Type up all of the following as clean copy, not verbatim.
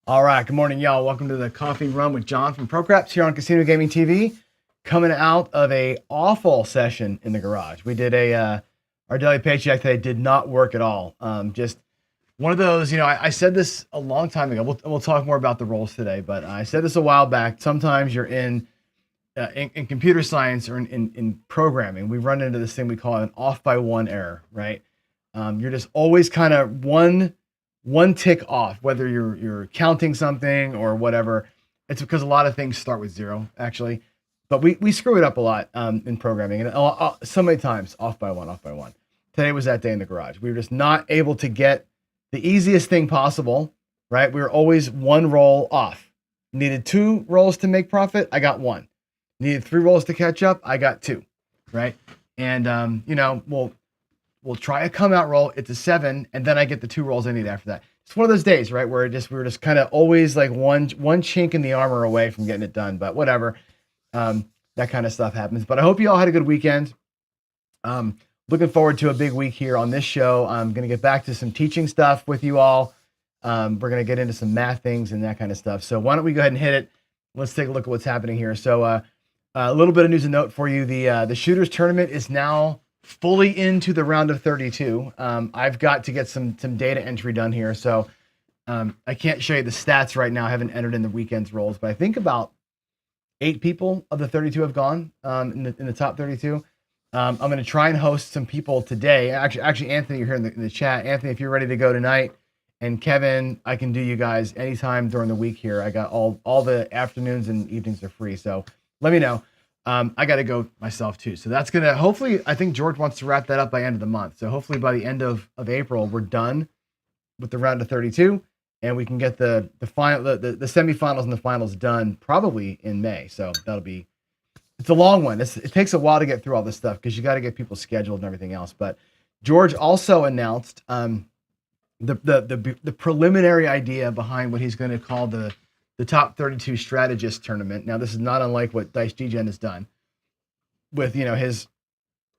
All right, good morning, y'all. Welcome to the Coffee Run with John from ProCraps here on Casino Gaming TV. Coming out of a awful session in the garage. We did our daily paycheck today did not work at all. Just one of those, I said this a long time ago. We'll talk more about the roles today, but I said this a while back. Sometimes you're in computer science or in programming, we run into this thing we call an off by one error, right? You're just always kind of one tick off, whether you're counting something or whatever. It's because a lot of things start with zero, actually. But we screw it up a lot in programming, and so many times off by one, off by one. Today was that day in the garage. We were just not able to get the easiest thing possible, right? We were always one roll off. Needed 2 rolls to make profit. I got 1. Needed 3 rolls to catch up. I got 2, right? And we'll try a come out roll. It's a 7, and then I get the 2 rolls I need after that. It's one of those days, right, where we were just kind of always like one chink in the armor away from getting it done. But whatever, that kind of stuff happens. But I hope you all had a good weekend. Looking forward to a big week here on this show. I'm going to get back to some teaching stuff with you all. We're going to get into some math things and that kind of stuff. So why don't we go ahead and hit it? Let's take a look at what's happening here. So a little bit of news and note for you. The shooters tournament is now fully into the round of 32. I've got to get some data entry done here. So I can't show you the stats right now. I haven't entered in the weekend's rolls, but I think about 8 people of the 32 have gone in the top 32. I'm going to try and host some people today. Actually, Anthony, you're here in the chat. Anthony, if you're ready to go tonight, and Kevin, I can do you guys anytime during the week here. I got all the afternoons and evenings are free. So let me know. I got to go myself too. So that's going to hopefully, I think George wants to wrap that up by end of the month. So hopefully by the end of April, we're done with the round of 32 and we can get the final, the semifinals and the finals done probably in May. So it's a long one. It takes a while to get through all this stuff because you got to get people scheduled and everything else. But George also announced the preliminary idea behind what he's going to call the top 32 strategist tournament. Now, this is not unlike what Dice Degen has done with, his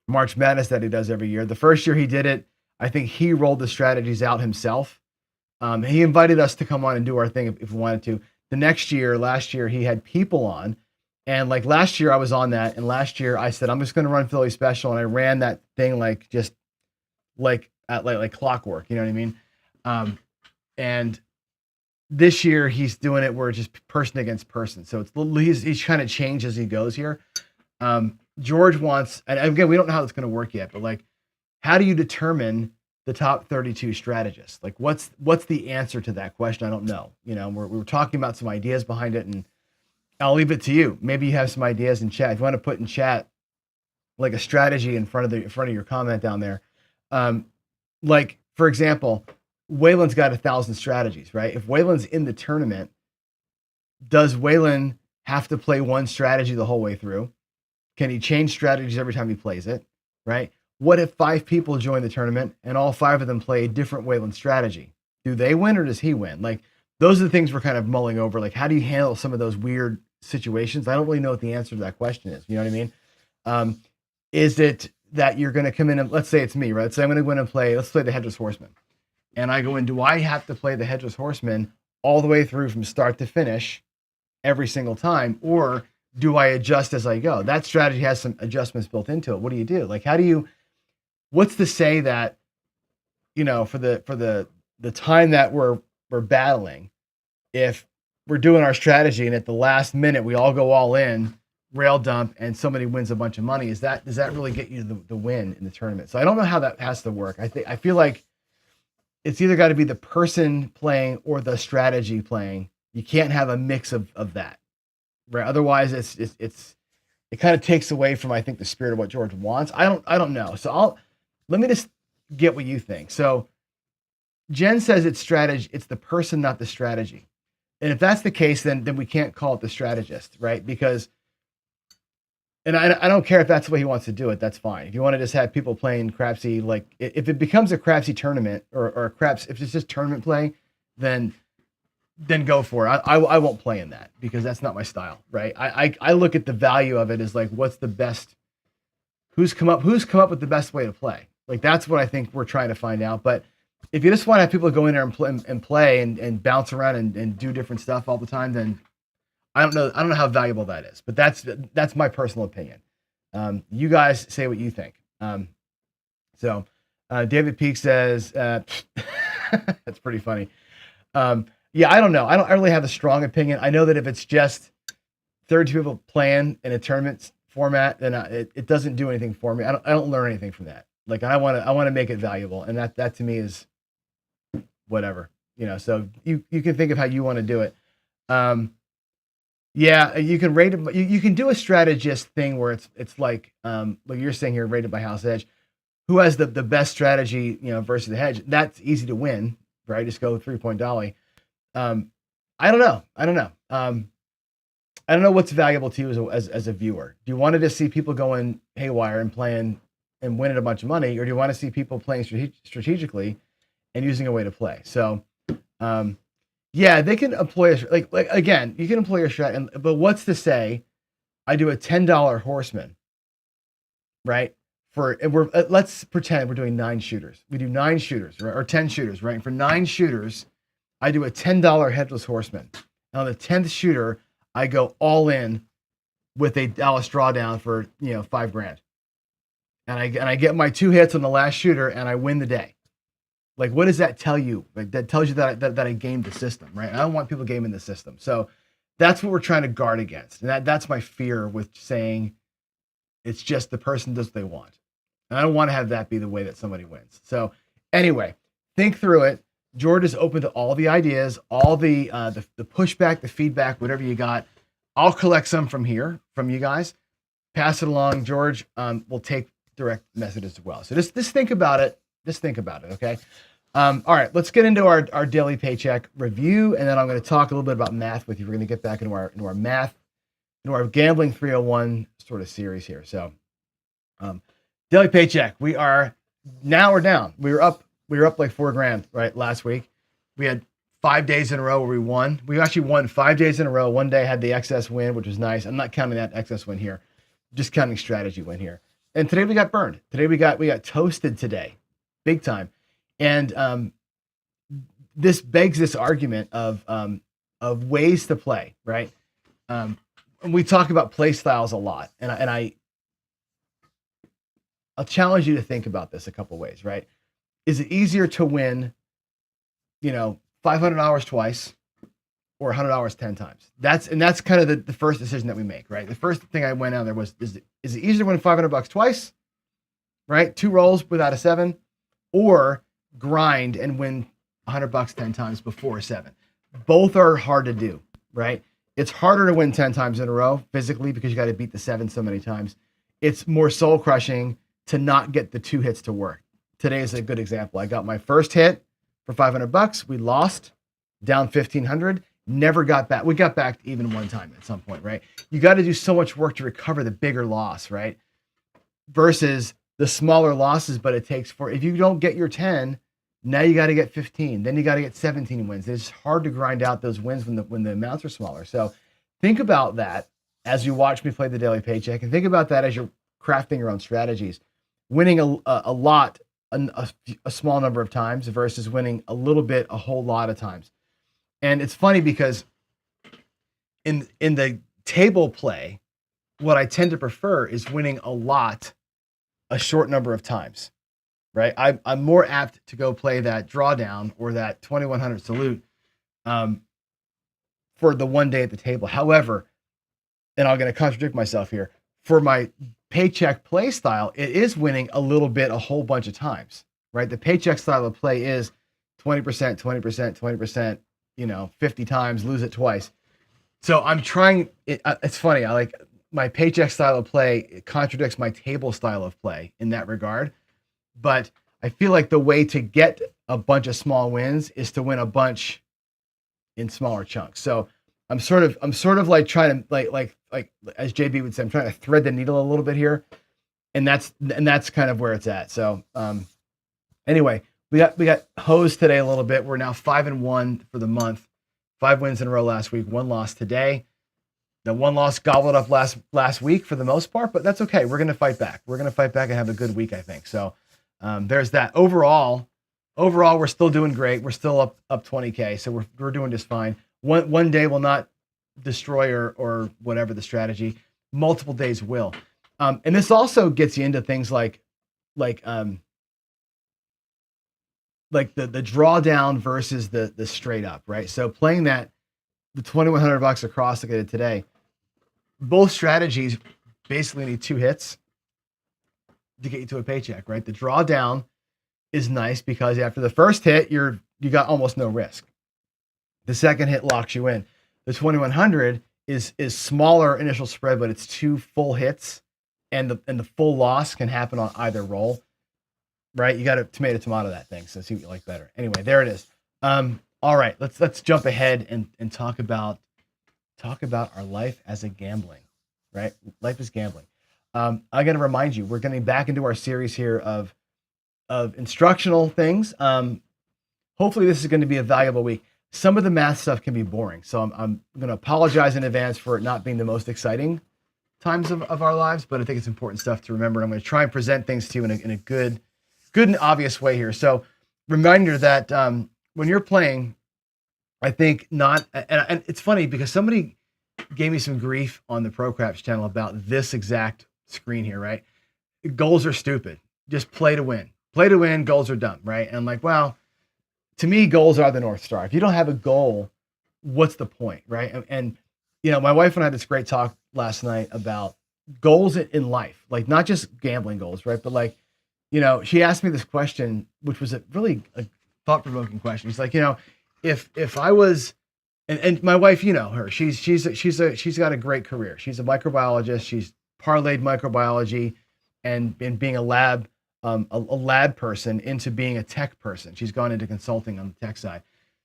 March Madness that he does every year. The first year he did it, I think he rolled the strategies out himself. He invited us to come on and do our thing if we wanted to. Last year, he had people on. And like last year I was on that. And last year I said, I'm just going to run Philly Special. And I ran that thing like clockwork, you know what I mean? And this year he's doing it where it's just person against person. So he's kind of changed as he goes here. George wants, and again, we don't know how it's going to work yet, but like, how do you determine the top 32 strategists? Like what's the answer to that question? I don't know. We're talking about some ideas behind it, and I'll leave it to you. Maybe you have some ideas in chat. If you want to put in chat like a strategy in front of your comment down there. Like for example, Waylon's got 1,000 strategies, right? If Waylon's in the tournament, does Waylon have to play one strategy the whole way through? Can he change strategies every time he plays it, right? What if 5 people join the tournament and all 5 of them play a different Waylon strategy? Do they win or does he win? Like, those are the things we're kind of mulling over. Like, how do you handle some of those weird situations? I don't really know what the answer to that question is. You know what I mean? Is it that you're going to come in and, let's say it's me, right? Let's say I'm going to go in and let's play the Headless Horseman. And I go in, do I have to play the Headless Horseman all the way through from start to finish every single time? Or do I adjust as I go? That strategy has some adjustments built into it. What do you do? Like, what's to say that, for the time that we're battling, if we're doing our strategy and at the last minute, we all go all in, rail dump, and somebody wins a bunch of money, does that really get you the win in the tournament? So I don't know how that has to work. I feel like it's either got to be the person playing or the strategy playing. You can't have a mix of that, right? Otherwise, it kind of takes away from, I think, the spirit of what George wants. I don't know. So let me just get what you think. So Jen says it's strategy. It's the person, not the strategy. And if that's the case, then we can't call it the strategist, right? Because, and I don't care if that's the way he wants to do it. That's fine. If you want to just have people playing crapsy, like if it becomes a crapsy tournament or a craps, if it's just tournament play, then go for it. I won't play in that because that's not my style, right? I look at the value of it as like, what's the best, who's come up with the best way to play? Like, that's what I think we're trying to find out. But if you just want to have people go in there and play and bounce around and do different stuff all the time, then I don't know how valuable that is. But that's my personal opinion. You guys say what you think. David Peak says that's pretty funny. Yeah, I don't know. I don't really have a strong opinion. I know that if it's just 32 people playing in a tournament format, then it doesn't do anything for me. I don't learn anything from that. Like I want to make it valuable, and that to me is whatever, So you can think of how you want to do it. Yeah, you can rate it. You can do a strategist thing where it's like you're saying here, rated by house edge. Who has the best strategy, versus the hedge? That's easy to win, right? Just go 3-point dolly. I don't know. I don't know what's valuable to you as a viewer. Do you want to just see people going haywire and playing and winning a bunch of money, or do you want to see people playing strategically and using a way to play? So, yeah, they can employ like again, you can employ your strat, but what's to say I do a $10 horseman, right? Let's pretend we're doing 9 shooters. We do 9 shooters, right? Or 10 shooters, right? And for 9 shooters, I do a $10 headless horseman. And on the 10th shooter, I go all in with a Dallas drawdown for $5,000, and I get my 2 hits on the last shooter, and I win the day. Like, what does that tell you? Like, that tells you that I gamed the system, right? I don't want people gaming the system, so that's what we're trying to guard against, and that's my fear with saying it's just the person does what they want, and I don't want to have that be the way that somebody wins. So anyway, think through it. George is open to all the ideas, all the pushback, the feedback, whatever you got. I'll collect some from here, from you guys. Pass it along. George will take direct messages as well. So just think about it. Just think about it, okay? All right, let's get into our daily paycheck review, and then I'm going to talk a little bit about math with you. We're going to get back into our math, into our Gambling 301 sort of series here. So daily paycheck. We're down. We were up like $4,000, right, last week. We had 5 days in a row where we won. We actually won 5 days in a row. One day had the excess win, which was nice. I'm not counting that excess win here, just counting strategy win here. And today we got burned. Today we got toasted today, big time. And this begs this argument of ways to play, right? And we talk about play styles a lot, and I'll challenge you to think about this a couple ways, right? Is it easier to win, $500 twice or $100 10 times? That's kind of the first decision that we make, right? The first thing I went on there was, is it easier to win $500 twice, right? 2 rolls without a 7, or grind and win $100 10 times before a 7? Both are hard to do, right? It's harder to win 10 times in a row physically because you got to beat the 7 so many times. It's more soul crushing to not get the 2 hits to work. Today is a good example. I got my first hit for $500. We lost, down 1,500. Never got back. We got back even one time at some point, right? You got to do so much work to recover the bigger loss, right? Versus the smaller losses, but it takes if you don't get your 10, now you got to get 15. Then you got to get 17 wins. It's hard to grind out those wins when the amounts are smaller. So think about that as you watch me play the daily paycheck, and think about that as you're crafting your own strategies. Winning a lot, a small number of times versus winning a little bit, a whole lot of times. And it's funny because in the table play, what I tend to prefer is winning a lot, a short number of times, right? I'm more apt to go play that drawdown or that 2100 salute for the one day at the table. However, and I'm going to contradict myself here, for my paycheck play style, it is winning a little bit, a whole bunch of times, right? The paycheck style of play is 20%, 20%, 20%, 50 times, lose it twice. So I'm trying, it's funny. I like my paycheck style of play. It contradicts my table style of play in that regard. But I feel like the way to get a bunch of small wins is to win a bunch in smaller chunks. So I'm sort of like trying to like as JB would say, I'm trying to thread the needle a little bit here, and that's kind of where it's at. So anyway, we got hosed today a little bit. We're now 5-1 for the month, 5 wins in a row last week, 1 loss today. The 1 loss gobbled up last week for the most part, but that's okay. We're gonna fight back. We're gonna fight back and have a good week, I think. So there's that. Overall, overall, we're still doing great. We're still up 20K, so we're doing just fine. One day will not destroy or whatever the strategy. Multiple days will. And this also gets you into things like the drawdown versus the straight up, right? So playing that the $2,100 across like I did today, both strategies basically need 2 hits to get you to a paycheck, right? The drawdown is nice because after the first hit, you got almost no risk. The second hit locks you in. The 2,100 is smaller initial spread, but it's 2 full hits, and the full loss can happen on either roll, right? You got to tomato that thing. So see what you like better. Anyway, there it is. All right, let's jump ahead and talk about our life as a gambling, right? Life is gambling. I got to remind you, we're getting back into our series here of instructional things. Hopefully this is going to be a valuable week. Some of the math stuff can be boring, so I'm going to apologize in advance for it not being the most exciting times of our lives, but I think it's important stuff to remember. I'm going to try and present things to you in a good and obvious way here. So reminder that when you're playing, I think not, and it's funny because somebody gave me some grief on the ProCraps channel about this exact screen here, right? Goals are stupid. Just play to win. Play to win, goals are dumb, right? And I'm like, well, to me, goals are the North Star. If you don't have a goal, what's the point, right? And you know, my wife and I had this great talk last night about goals in life, like not just gambling goals, right? But like, you know, she asked me this question, which was a really thought-provoking question. She's like, you know, if I was, and my wife, you know her, she's got a great career. She's a microbiologist. She's parlayed microbiology and being a lab person into being a tech person. She's gone into consulting on the tech side.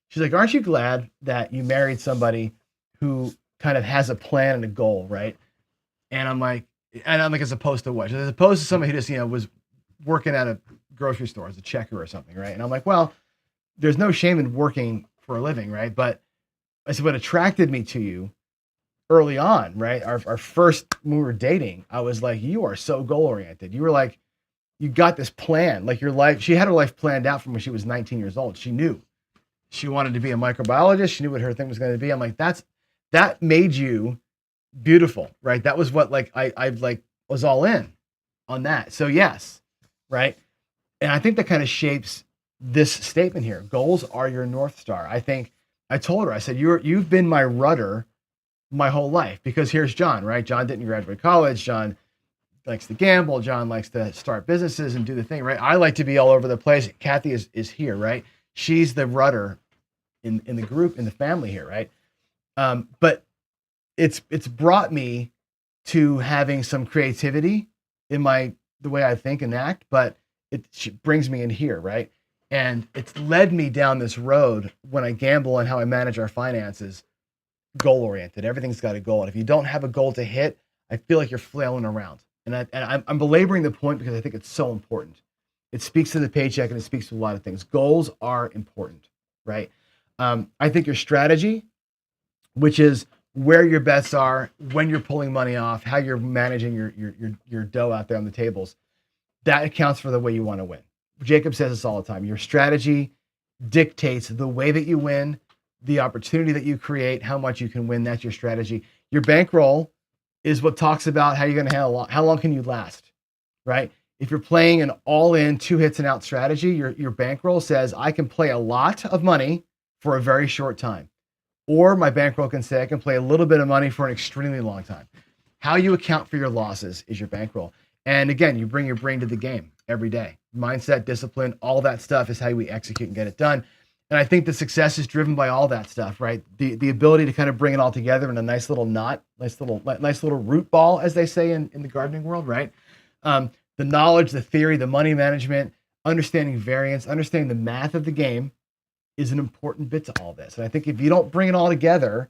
She's like, aren't you glad that you married somebody who kind of has a plan and a goal, right? And I'm like, as opposed to what? As opposed to somebody who just, you know, was working at a grocery store as a checker or something, right? And I'm like, well, there's no shame in working for a living, right? But I said, what attracted me to you early on, right? Our first, when we were dating, I was like, you are so goal oriented. You were like, you got this plan, like your life. She had her life planned out from when she was 19 years old. She knew she wanted to be a microbiologist. She knew what her thing was going to be. I'm like, that made you beautiful, right? That was what like I like was all in on that. So yes, right. And I think that kind of shapes this statement here. Goals are your North Star. I think I told her, I said, you've been my rudder my whole life, because here's John, right? John didn't graduate college. John likes to gamble. John likes to start businesses and do the thing, right? I like to be all over the place. Kathy is here, right? She's the rudder in the group, in the family here, right? But it's brought me to having some creativity in the way I think and act, but it brings me in here, right? And it's led me down this road when I gamble and how I manage our finances, goal oriented. Everything's got a goal. And if you don't have a goal to hit, I feel like you're flailing around. And I'm belaboring the point because I think it's so important. It speaks to the paycheck and it speaks to a lot of things. Goals are important, right? I think your strategy, which is where your bets are, when you're pulling money off, how you're managing your dough out there on the tables, that accounts for the way you want to win. Jacob says this all the time. Your strategy dictates the way that you win, the opportunity that you create, how much you can win. That's your strategy. Your bankroll is what talks about how you're going to handle, how long can you last, right? If you're playing an all-in 2 hits and out strategy, your bankroll says I can play a lot of money for a very short time. Or my bankroll can say I can play a little bit of money for an extremely long time. How you account for your losses is your bankroll. And again, you bring your brain to the game every day. Mindset, discipline, all that stuff is how we execute and get it done. And I think the success is driven by all that stuff, right? The ability to kind of bring it all together in a nice little knot, nice little root ball, as they say in the gardening world, right? The knowledge, the theory, the money management, understanding variance, understanding the math of the game is an important bit to all this. And I think if you don't bring it all together,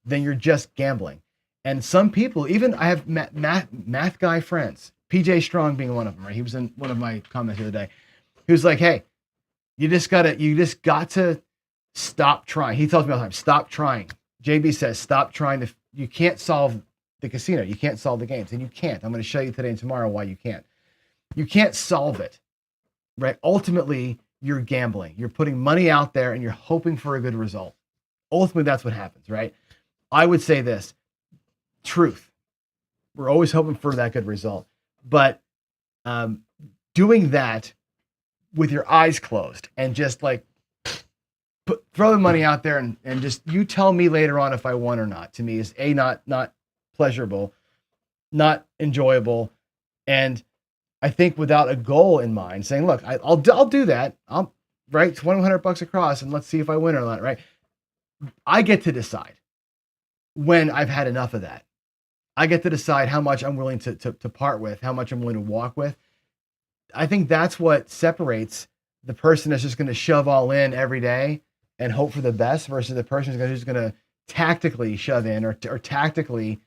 then you're just gambling. And some people, even I have math guy friends, PJ Strong being one of them, right? He was in one of my comments the other day. He was like, hey, you just got to stop trying. He tells me all the time, stop trying. JB says, stop trying you can't solve the casino. You can't solve the games, and you can't. I'm going to show you today and tomorrow why you can't. You can't solve it, right? Ultimately, you're gambling. You're putting money out there and you're hoping for a good result. Ultimately, that's what happens, right? I would say this, truth. We're always hoping for that good result. But doing that with your eyes closed and just like throw the money out there and just you tell me later on if I won or not, to me is not pleasurable, not enjoyable. And I think without a goal in mind, saying, look, I'll do that. I'll write $2,100 across and let's see if I win or not, right? I get to decide when I've had enough of that. I get to decide how much I'm willing to part with, how much I'm willing to walk with. I think that's what separates the person that's just going to shove all in every day and hope for the best versus the person who's going to tactically shove in or tactically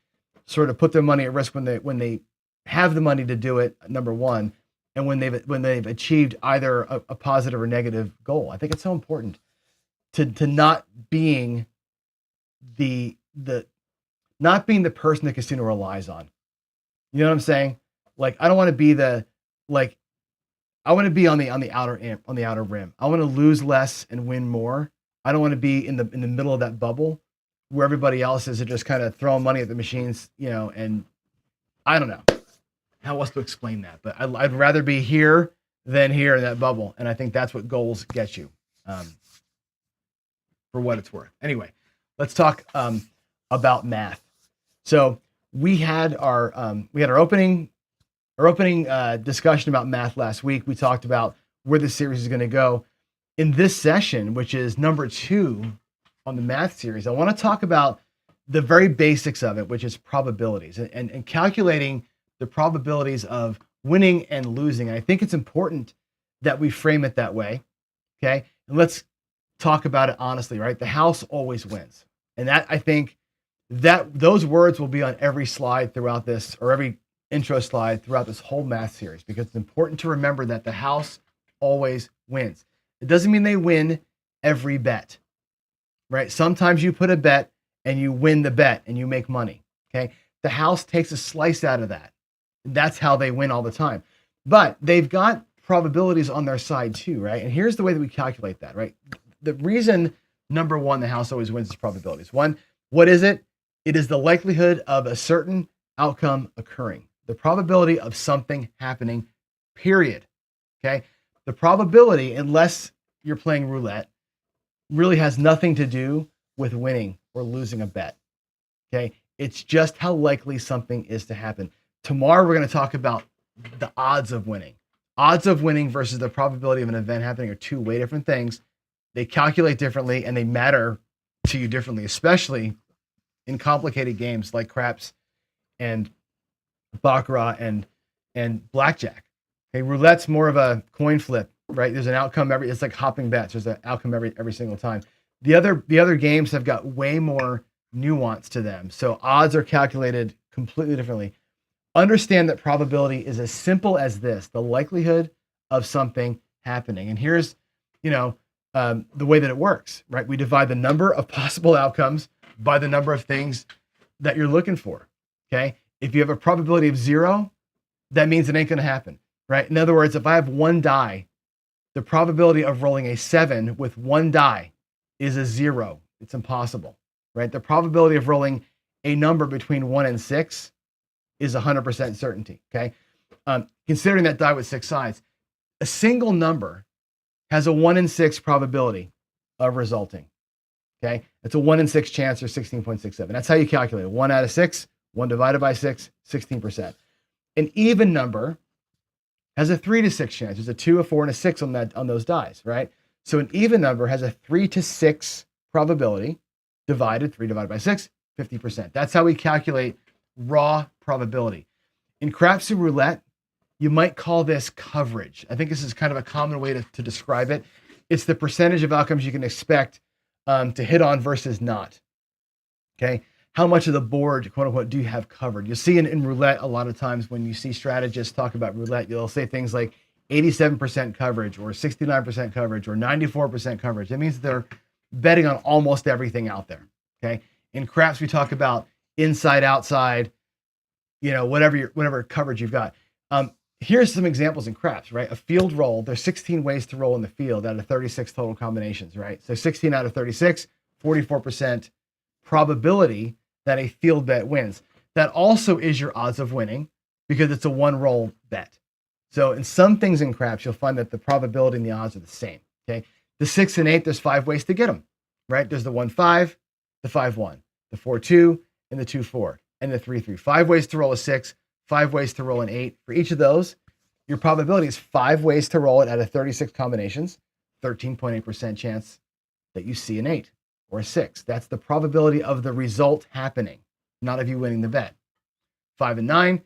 sort of put their money at risk when they have the money to do it, number one, and when they've achieved either a positive or negative goal. I think it's so important to not being the person the casino relies on. You know what I'm saying? Like, I don't want to be I want to be on the outer rim. I want to lose less and win more. I don't want to be in the middle of that bubble where everybody else is just kind of throwing money at the machines, and I don't know how else to explain that, but I'd rather be here than here in that bubble. And I think that's what goals get you, for what it's worth. Anyway, let's talk about math. So we had our opening discussion about math last week. We talked about where the series is going to go. In this session, which is number 2 on the math series, I want to talk about the very basics of it, which is probabilities and calculating the probabilities of winning and losing. And I think it's important that we frame it that way. Okay. And let's talk about it honestly, right? The house always wins. And that, I think that those words will be on every slide throughout this, or every intro slide throughout this whole math series, because it's important to remember that the house always wins. It doesn't mean they win every bet, right? Sometimes you put a bet and you win the bet and you make money, okay? The house takes a slice out of that. That's how they win all the time. But they've got probabilities on their side too, right? And here's the way that we calculate that, right? The reason, number one, the house always wins is probabilities. One, what is it? It is the likelihood of a certain outcome occurring. The probability of something happening, period. Okay? The probability, unless you're playing roulette, really has nothing to do with winning or losing a bet. Okay? It's just how likely something is to happen. Tomorrow, we're going to talk about the odds of winning. Odds of winning versus the probability of an event happening are two way different things. They calculate differently and they matter to you differently, especially in complicated games like craps and baccarat and blackjack. Okay, roulette's more of a coin flip, right? There's an outcome it's like hopping bets. There's an outcome every single time. The other games have got way more nuance to them. So odds are calculated completely differently. Understand that probability is as simple as this, the likelihood of something happening. And here's, the way that it works, right? We divide the number of possible outcomes by the number of things that you're looking for, okay? If you have a probability of 0, that means it ain't going to happen, right? In other words, if I have one die, the probability of rolling a 7 with one die is a 0. It's impossible, right? The probability of rolling a number between 1 and 6 is 100% certainty, okay? Considering that die with 6 sides, a single number has a 1 in 6 probability of resulting, okay? It's a 1 in 6 chance, or 16.67. That's how you calculate it. 1 out of 6, 1 divided by 6, 16%. An even number has a 3 to 6 chance. There's a 2, a 4, and a 6 on those dies, right? So an even number has a 3 to 6 probability divided, 3 divided by 6, 50%. That's how we calculate raw probability. In craps and roulette, you might call this coverage. I think this is kind of a common way to describe it. It's the percentage of outcomes you can expect to hit on versus not. Okay? How much of the board, quote unquote, do you have covered? You'll see in roulette a lot of times when you see strategists talk about roulette, you'll say things like 87% coverage or 69% coverage or 94% coverage. That means they're betting on almost everything out there. Okay? In craps, we talk about inside, outside, whatever coverage you've got. Here's some examples in craps, right? A field roll, there's 16 ways to roll in the field out of 36 total combinations, right? So 16 out of 36, 44% probability that a field bet wins. That also is your odds of winning because it's a one roll bet. So in some things in craps, you'll find that the probability and the odds are the same, okay? The 6 and 8, there's 5 ways to get them, right? There's the 1-5, the 5-1, the 4-2, and the 2-4, and the 3-3. 5 ways to roll a 6, 5 ways to roll an 8. For each of those, your probability is 5 ways to roll it out of 36 combinations, 13.8% chance that you see an 8 or a 6. That's the probability of the result happening, not of you winning the bet. 5 and 9,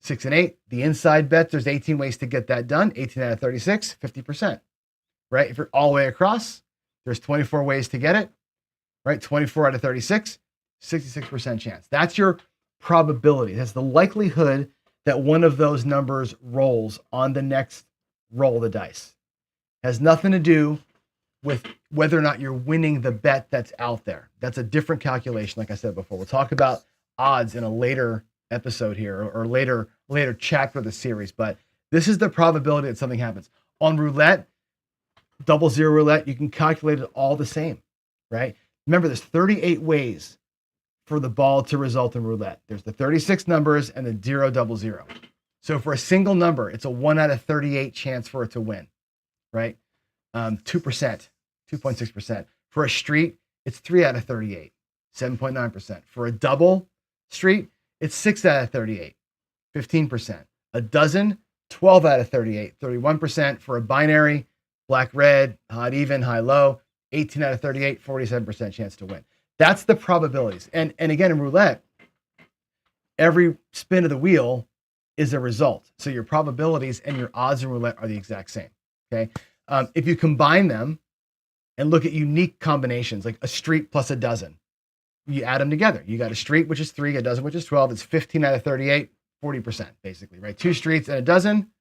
6 and 8, the inside bets, there's 18 ways to get that done. 18 out of 36, 50%, right? If you're all the way across, there's 24 ways to get it, right? 24 out of 36, 66% chance. That's your probability. That's the likelihood that one of those numbers rolls on the next roll of the dice. It has nothing to do with whether or not you're winning the bet that's out there. That's a different calculation, like I said before. We'll talk about odds in a later episode here or later chapter of the series, but this is the probability that something happens. On roulette, double zero roulette, you can calculate it all the same, right? Remember, there's 38 ways for the ball to result in roulette. There's the 36 numbers and the 0, double zero. So for a single number, it's a 1 out of 38 chance for it to win, right? 2%, 2.6%. For a street, it's 3 out of 38, 7.9%. For a double street, it's 6 out of 38, 15%. A dozen, 12 out of 38, 31%. For a binary, black, red, odd, even, high, low, 18 out of 38, 47% chance to win. That's the probabilities. And again, in roulette, every spin of the wheel is a result. So your probabilities and your odds in roulette are the exact same, okay? If you combine them and look at unique combinations, like a street plus a dozen, you add them together. You got a street, which is 3, a dozen, which is 12. It's 15 out of 38, 40%, basically, right? 2 streets and a dozen.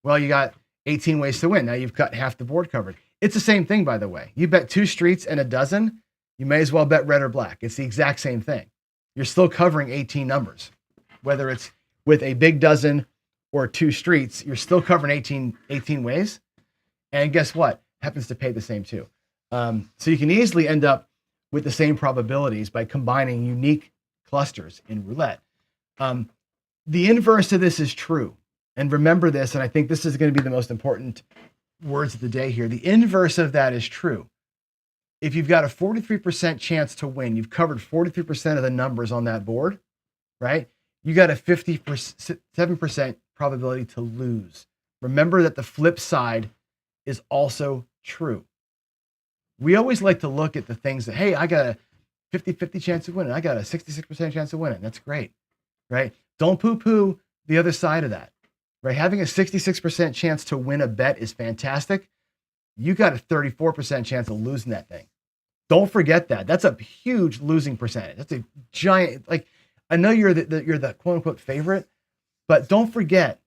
Well, you got 18 ways to win. Now you've got half the board covered. It's the same thing, by the way. You bet 2 streets and a dozen, you may as well bet red or black. It's the exact same thing. You're still covering 18 numbers. Whether it's with a big dozen or 2 streets, you're still covering 18 ways. And guess what? Happens to pay the same too. So you can easily end up with the same probabilities by combining unique clusters in roulette. The inverse of this is true. And remember this, and I think this is going to be the most important words of the day here. The inverse of that is true. If you've got a 43% chance to win, you've covered 43% of the numbers on that board, right? You got a 57% probability to lose. Remember that the flip side is also true. We always like to look at the things that, hey, I got a 50-50 chance of winning. I got a 66% chance of winning. That's great, right? Don't poo-poo the other side of that, right? Having a 66% chance to win a bet is fantastic. You got a 34% chance of losing that thing. Don't forget that. That's a huge losing percentage. That's a giant, like, I know you're the quote unquote favorite, but don't forget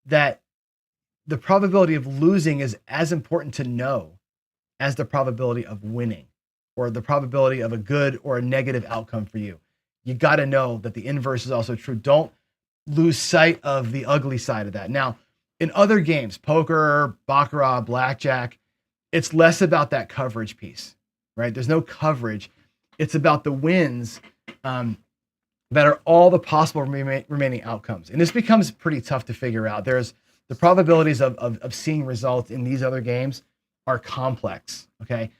that the probability of losing is as important to know as the probability of winning or the probability of a good or a negative outcome for you. You got to know that the inverse is also true. Don't lose sight of the ugly side of that. Now, in other games, poker, baccarat, blackjack, it's less about that coverage piece, right? There's no coverage. It's about the wins that are all the possible remaining outcomes. And this becomes pretty tough to figure out. There's the probabilities of seeing results in these other games are complex, okay?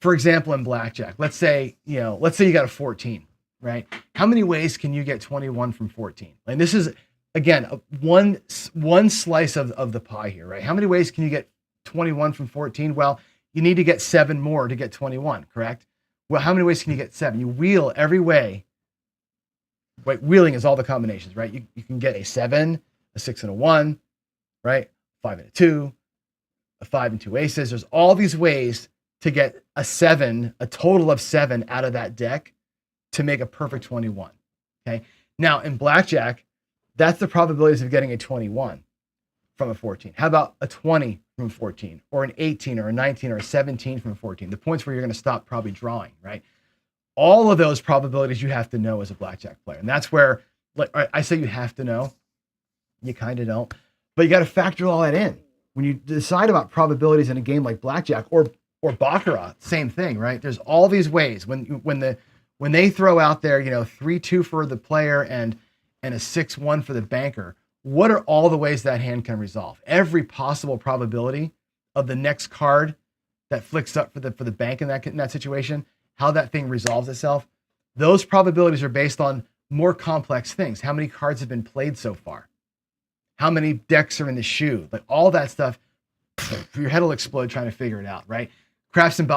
For example, in blackjack, let's say you got a 14, right? How many ways can you get 21 from 14? And this is, again, one slice of the pie here, right? How many ways can you get 21 from 14? Well, you need to get 7 more to get 21, correct? Well, how many ways can you get 7? You wheel every way. Right, wheeling is all the combinations, right? You can get a 7, a 6 and a 1, right? 5 and a 2, a 5 and 2 aces. There's all these ways to get a 7, a total of 7 out of that deck to make a perfect 21, okay? Now, in blackjack, that's the probabilities of getting a 21 from a 14. How about a 20 from 14, or an 18, or a 19, or a 17 from 14? The points where you're going to stop probably drawing, right? All of those probabilities you have to know as a blackjack player. And that's where, like, I say you have to know. You kind of don't. But you got to factor all that in. When you decide about probabilities in a game like blackjack or baccarat, same thing, right? There's all these ways when they throw out there, 3-2 for the player and a 6-1 for the banker. What are all the ways that hand can resolve? Every possible probability of the next card that flicks up for the bank in that situation, how that thing resolves itself. Those probabilities are based on more complex things. How many cards have been played so far? How many decks are in the shoe? Like all that stuff, your head will explode trying to figure it out, right? Craps and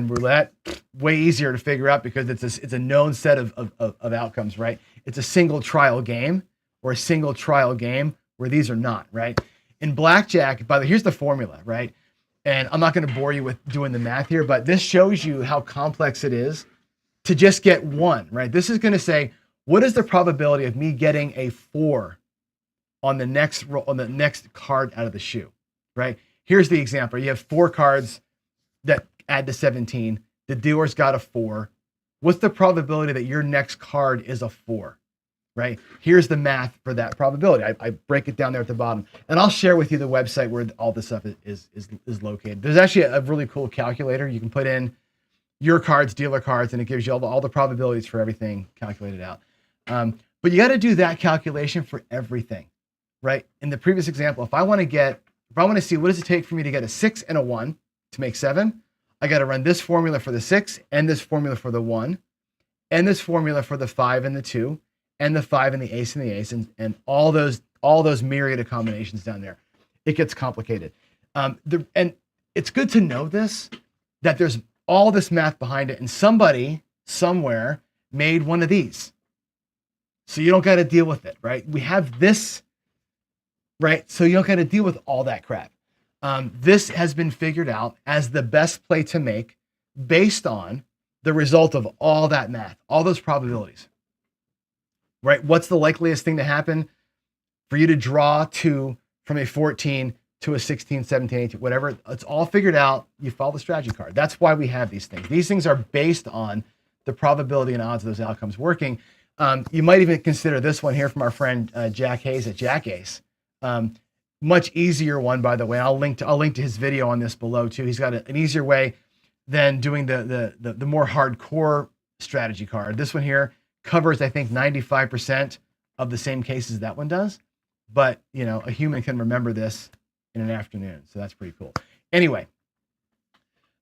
roulette, way easier to figure out because it's a known set of outcomes, right? It's a single trial game or a single trial game where these are not, right? In blackjack, here's the formula, right? And I'm not going to bore you with doing the math here, but this shows you how complex it is to just get one, right? This is going to say, what is the probability of me getting a 4 on the next card out of the shoe, right? Here's the example. You have 4 cards that add to 17. The dealer's got a 4. What's the probability that your next card is a 4, right? Here's the math for that probability. I break it down there at the bottom, and I'll share with you the website where all this stuff is located. There's actually a really cool calculator. You can put in your cards, dealer cards, and it gives you all the probabilities for everything calculated out. But you got to do that calculation for everything, right? In the previous example, if I want to see what does it take for me to get a 6 and a 1 to make 7, I got to run this formula for the 6 and this formula for the 1 and this formula for the 5 and the 2 and the 5 and the ace and all those myriad of combinations down there. It gets complicated. And it's good to know that there's all this math behind it, and somebody somewhere made one of these. So you don't got to deal with it, right? We have this, right? So you don't got to deal with all that crap. This has been figured out as the best play to make based on the result of all that math, all those probabilities, right? What's the likeliest thing to happen for you to draw from a 14 to a 16, 17, 18, whatever? It's all figured out. You follow the strategy card. That's why we have these things. These things are based on the probability and odds of those outcomes working. You might even consider this one here from our friend Jack Hayes at Jack Ace. Much easier one, by the way. I'll link to his video on this below too. He's got an easier way than doing the more hardcore strategy card. This one here covers, I think, 95% of the same cases that one does. But a human can remember this in an afternoon, so that's pretty cool. Anyway,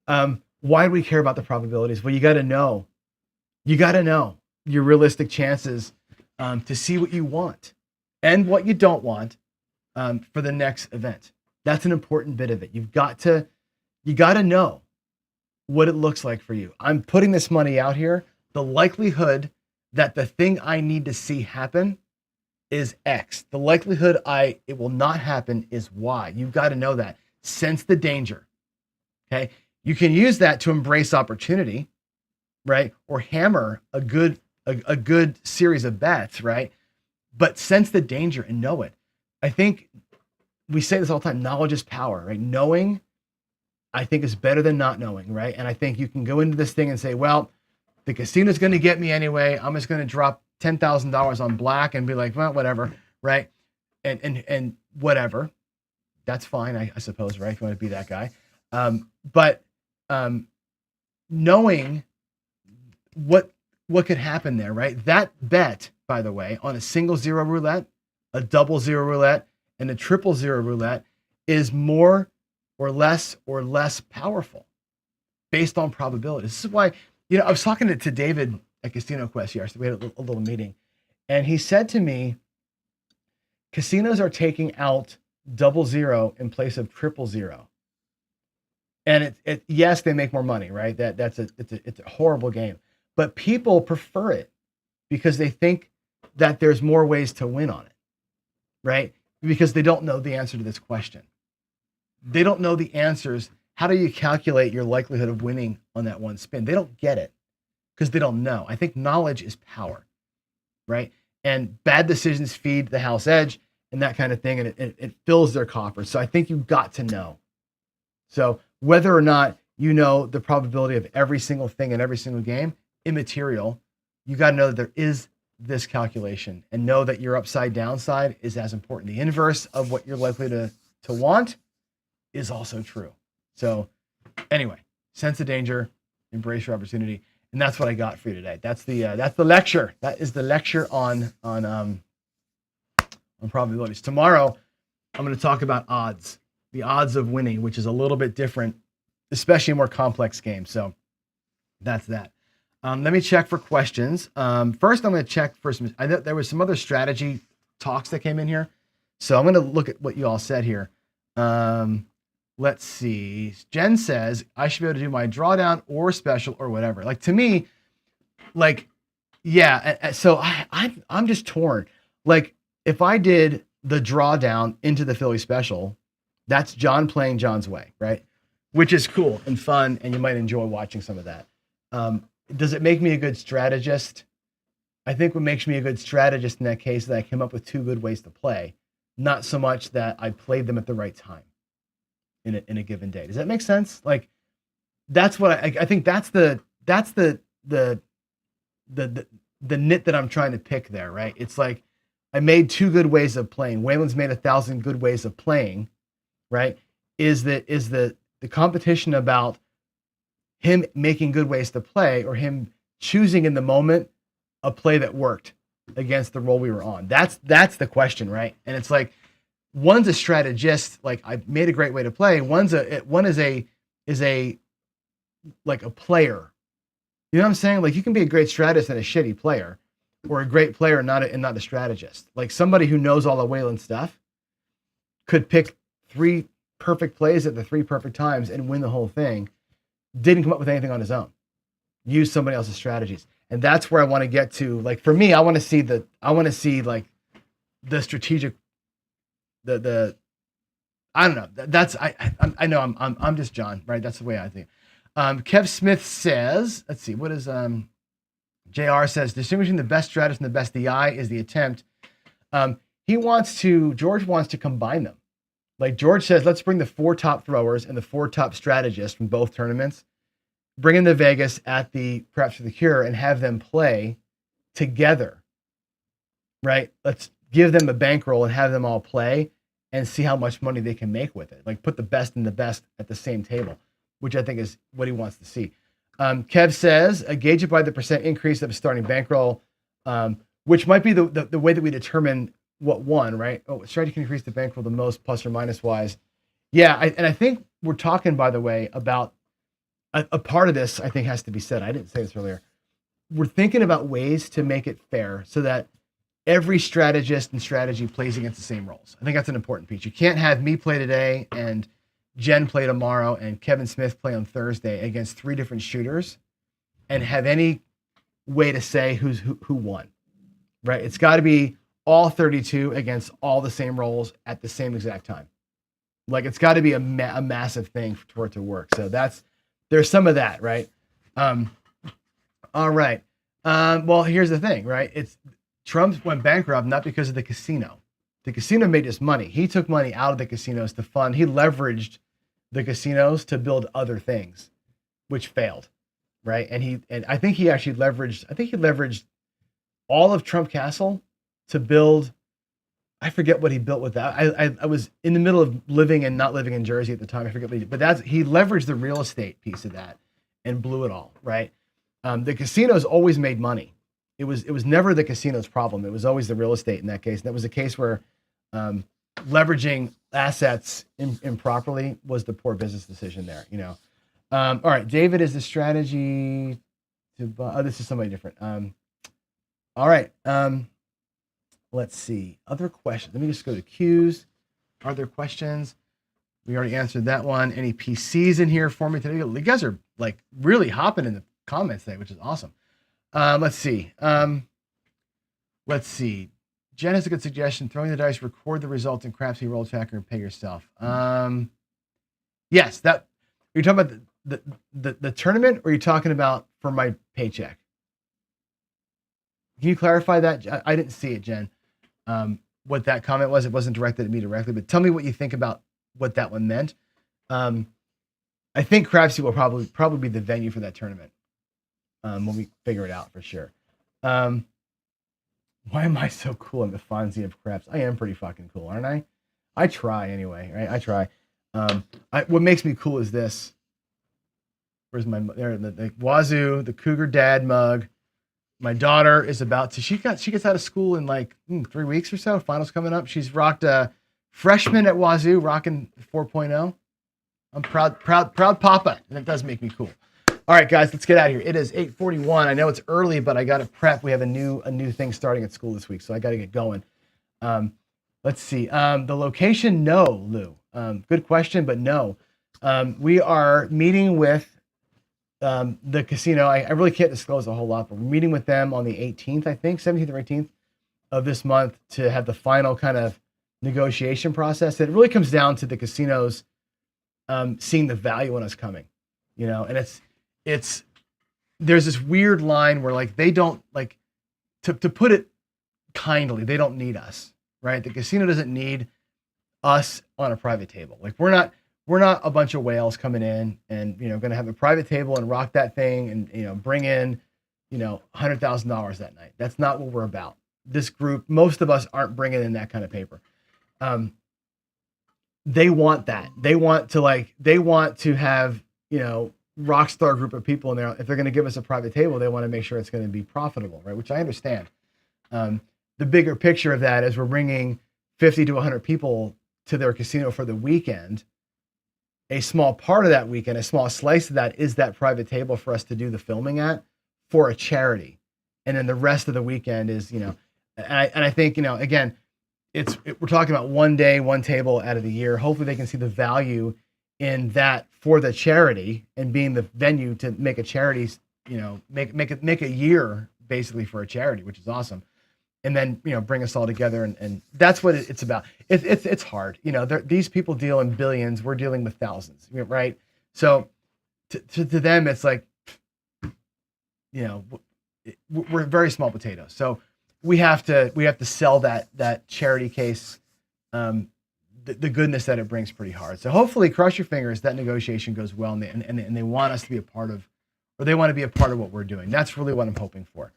why do we care about the probabilities? Well, you got to know your realistic chances to see what you want and what you don't want for the next event. That's an important bit of it. You got to know what it looks like for you. I'm putting this money out here. The likelihood that the thing I need to see happen is X. The likelihood it will not happen is Y. You've got to know that. Sense the danger. Okay. You can use that to embrace opportunity, right? Or hammer a good series of bets, right? But sense the danger and know it. I think we say this all the time, knowledge is power, right? Knowing, I think, is better than not knowing, right? And I think you can go into this thing and say, well, the casino's going to get me anyway. I'm just going to drop $10,000 on black and be like, well, whatever, right? And whatever. That's fine, I suppose, right? If you want to be that guy. But knowing what could happen there, right? That bet, by the way, on a single zero roulette, a double zero roulette, and a triple zero roulette is more or less powerful based on probability. This is why, I was talking to David at Casino Quest yesterday. We had a little meeting, and he said to me, casinos are taking out double zero in place of triple zero. And yes, they make more money, right? It's a horrible game, but people prefer it because they think that there's more ways to win on it, right? Because they don't know the answer to this question. They don't know the answers. How do you calculate your likelihood of winning on that one spin? They don't get it because they don't know. I think knowledge is power, right? And bad decisions feed the house edge and that kind of thing, and it fills their coffers. So I think you've got to know. So whether or not you know the probability of every single thing in every single game, immaterial. You got to know that there is this calculation and know that your upside downside is as important. The inverse of what you're likely to want is also true. So anyway, sense of danger, embrace your opportunity. And that's what I got for you today. That's the lecture. That is the lecture on probabilities. Tomorrow, I'm going to talk about odds, the odds of winning, which is a little bit different, especially a more complex game. So that's that. Let me check for questions. First, I'm going to check for some. I know there was some other strategy talks that came in here, so I'm going to look at what you all said here. Let's see. Jen says I should be able to do my drawdown or special or whatever. Like, to me, like, yeah. So I'm just torn. Like, if I did the drawdown into the Philly special, that's John playing John's way, right? Which is cool and fun, and you might enjoy watching some of that. Does it make me a good strategist? I think what makes me a good strategist in that case is that I came up with two good ways to play, not so much that I played them at the right time in a given day. Does that make sense? Like, that's what I think that's the nit that I'm trying to pick there, right? It's like I made two good ways of playing. Waylon's made 1,000 good ways of playing, right? Is the competition about him making good ways to play or him choosing in the moment a play that worked against the role we were on? That's the question, right? And it's like, one's a strategist, like I made a great way to play. One is a like a player. You know what I'm saying? Like, you can be a great strategist and a shitty player, or a great player and not a strategist. Like, somebody who knows all the Waylon stuff could pick 3 perfect plays at the 3 perfect times and win the whole thing. Didn't come up with anything on his own. Use somebody else's strategies. And that's where I want to get to. Like, for me, I want to see like the strategic, the I don't know. That's I know I'm just John, right? That's the way I think. Kev Smith says, let's see, what is JR says, distinguishing the best strategist and the best DI is the attempt. George wants to combine them. Like, George says, let's bring the 4 top throwers and the 4 top strategists from both tournaments, bring in the Vegas at the Perhaps for the Cure, and have them play together, right? Let's give them a bankroll and have them all play and see how much money they can make with it. Like, put the best and the best at the same table, which I think is what he wants to see. Kev says, gauge it by the percent increase of a starting bankroll, which might be the way that we determine what won, right? Oh, strategy can increase the bankroll the most, plus or minus wise. Yeah, and I think we're talking, by the way, about a part of this. I think has to be said. I didn't say this earlier. We're thinking about ways to make it fair so that every strategist and strategy plays against the same roles. I think that's an important piece. You can't have me play today and Jen play tomorrow and Kevin Smith play on Thursday against 3 different shooters and have any way to say who won, right? It's got to be all 32 against all the same roles at the same exact time. Like, it's got to be a massive thing for it to work. So there's some of that, right? All right. Well, here's the thing, right? Trump went bankrupt not because of the casino. The casino made his money. He took money out of the casinos to fund. He leveraged the casinos to build other things, which failed, right? And I think he actually leveraged all of Trump Castle to build. I forget what he built with that. I was in the middle of living and not living in Jersey at the time. I forget what he did, but he leveraged the real estate piece of that and blew it all, right? The casinos always made money. It was never the casino's problem. It was always the real estate in that case. And that was a case where leveraging assets improperly was the poor business decision there, you know. All right, David, is the strategy to this is somebody different. All right. Let's see. Other questions. Let me just go to Q's. Are there questions? We already answered that one. Any PCs in here for me today? You guys are like really hopping in the comments today, which is awesome. Let's see. Jen has a good suggestion. Throwing the dice, record the results in Crapsy Roll Tracker and pay yourself. Yes, that you're talking about the tournament, or are you talking about for my paycheck? Can you clarify that? I didn't see it, Jen. What that comment was. It wasn't directed at me directly, but tell me what you think about what that one meant. I think Crapsy will probably be the venue for that tournament when we figure it out for sure. Why am I so cool? I'm the Fonzie of craps. I am pretty fucking cool, aren't I? I try anyway, right? I try. What makes me cool is this. Where's my there? The Wazoo, the Cougar Dad mug. My daughter is about to. She gets out of school in like 3 weeks or so. Finals coming up. She's rocked a freshman at Wazoo, rocking 4.0. I'm proud papa, and it does make me cool. All right, guys, let's get out of here. It is 8:41. I know it's early, but I got to prep. We have a new thing starting at school this week, so I got to get going. Let's see. The location, no, Lou. Good question, but no. We are meeting with the casino. I really can't disclose a whole lot, but we're meeting with them on the 18th, I think, 17th or 18th of this month to have the final kind of negotiation process. It really comes down to the casinos seeing the value in us coming, and it's there's this weird line where like they don't like to put it kindly, they don't need us, right? The casino doesn't need us on a private table. Like we're not a bunch of whales coming in and going to have a private table and rock that thing and bring in $100,000 that night. That's not what we're about. This group, most of us aren't bringing in that kind of paper. They want that. They want to have rock star group of people in there. If they're going to give us a private table, they want to make sure it's going to be profitable, right? Which I understand. The bigger picture of that is we're bringing 50 to 100 people to their casino for the weekend. A small part of that weekend, a small slice of that is that private table for us to do the filming at for a charity. And then the rest of the weekend is, and I think, again, we're talking about one day, one table out of the year. Hopefully they can see the value in that for the charity and being the venue to make a charity, make a year basically for a charity, which is awesome. And then, bring us all together. And that's what it's about. It's hard. These people deal in billions. We're dealing with thousands, right? So to them, it's like, we're very small potatoes. So we have to sell that charity case, the goodness that it brings pretty hard. So hopefully, cross your fingers, that negotiation goes well and they want us to be a part of, or they want to be a part of what we're doing. That's really what I'm hoping for.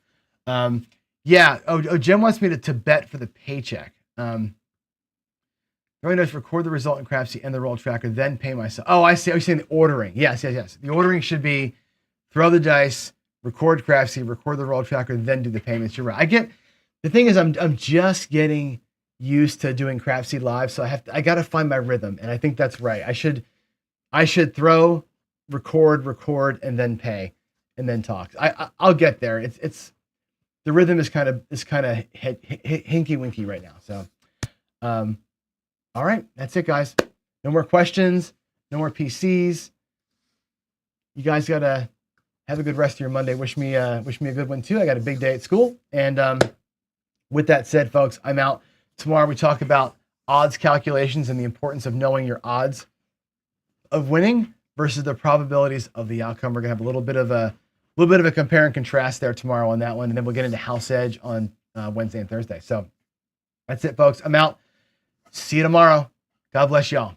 Yeah. Oh, Jim wants me to bet for the paycheck. Really nice. Record the result in Crapsy and the roll tracker, then pay myself. Oh, I see. You're saying the ordering. Yes. The ordering should be throw the dice, record Crapsy, record the roll tracker, then do the payments. You're right. The thing is, I'm just getting used to doing Crapsy live, so I got to find my rhythm, and I think that's right. I should throw, record, and then pay, and then talk. I'll get there. It's the rhythm is kind of hinky winky right now. So, all right, that's it, guys. No more questions. No more PCs. You guys gotta have a good rest of your Monday. Wish me a good one too. I got a big day at school. And with that said, folks, I'm out. Tomorrow we talk about odds calculations and the importance of knowing your odds of winning versus the probabilities of the outcome. We're gonna have a little bit of a compare and contrast there tomorrow on that one, and then we'll get into House Edge on Wednesday and Thursday. So that's it, folks. I'm out. See you tomorrow. God bless y'all.